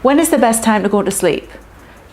When is the best time to go to sleep?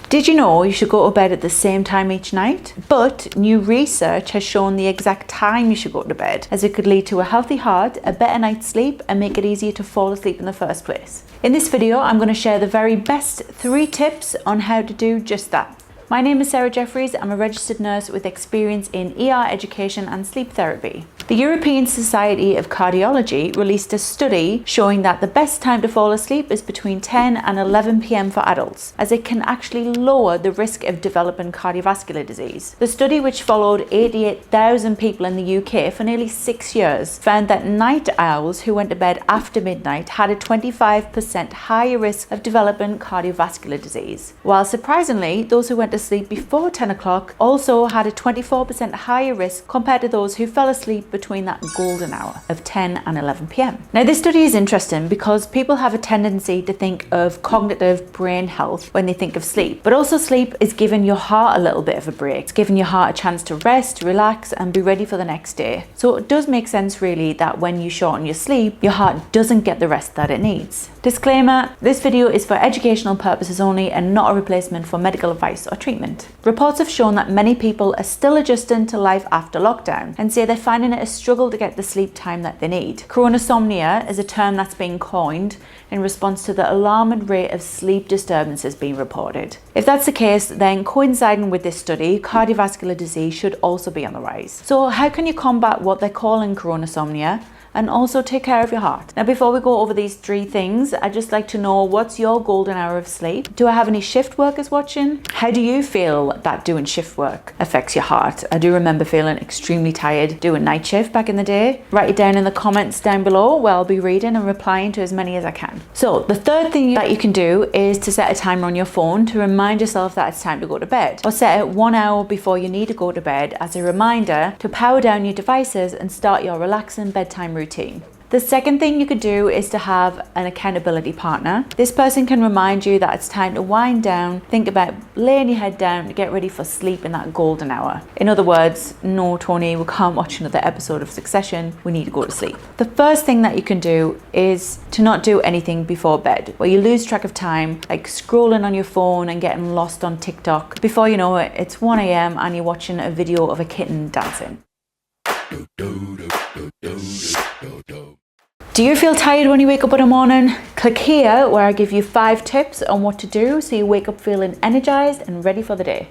Did you know you should go to bed at the same time each night? But new research has shown the exact time you should go to bed, as it could lead to a healthy heart, a better night's sleep, and make it easier to fall asleep in the first place. In this video, I'm going to share the very best 3 tips on how to do just that. My name is Jeffries. I'm a registered nurse with experience in ER education and sleep therapy. The European Society of Cardiology released a study showing that the best time to fall asleep is between 10 and 11 p.m. for adults, as it can actually lower the risk of developing cardiovascular disease. The study, which followed 88,000 people in the UK for nearly 6 years, found that night owls who went to bed after midnight had a 25% higher risk of developing cardiovascular disease, while surprisingly, those who went to sleep before 10 o'clock also had a 24% higher risk compared to those who fell asleep between that golden hour of 10 and 11 p.m. Now, this study is interesting because people have a tendency to think of cognitive brain health when they think of sleep, but also sleep is giving your heart a little bit of a break. It's giving your heart a chance to rest, relax, and be ready for the next day. So it does make sense really that when you shorten your sleep, your heart doesn't get the rest that it needs. Disclaimer, this video is for educational purposes only and not a replacement for medical advice or treatment. Reports have shown that many people are still adjusting to life after lockdown and say they're finding it a struggle to get the sleep time that they need. Coronasominia is a term that's been coined in response to the alarming rate of sleep disturbances being reported. If that's the case, then coinciding with this study, cardiovascular disease should also be on the rise. So how can you combat what they're calling coronasominia and also take care of your heart? Now, before we go over these 3 things, I'd just like to know, what's your golden hour of sleep? Do I have any shift workers watching? How do you feel that doing shift work affects your heart? I do remember feeling extremely tired doing night shift back in the day. Write it down in the comments down below where I'll be reading and replying to as many as I can. So the third thing that you can do is to set a timer on your phone to remind yourself that it's time to go to bed, or set it 1 hour before you need to go to bed as a reminder to power down your devices and start your relaxing bedtime routine. The second thing you could do is to have an accountability partner. This person can remind you that it's time to wind down, think about laying your head down to get ready for sleep in that golden hour. In other words, no, Tony, we can't watch another episode of Succession, we need to go to sleep. The first thing that you can do is to not do anything before bed, where you lose track of time, like scrolling on your phone and getting lost on TikTok. Before you know it, it's 1 a.m. and you're watching a video of a kitten dancing. Do you feel tired when you wake up in the morning? Click here where I give you 5 tips on what to do so you wake up feeling energized and ready for the day.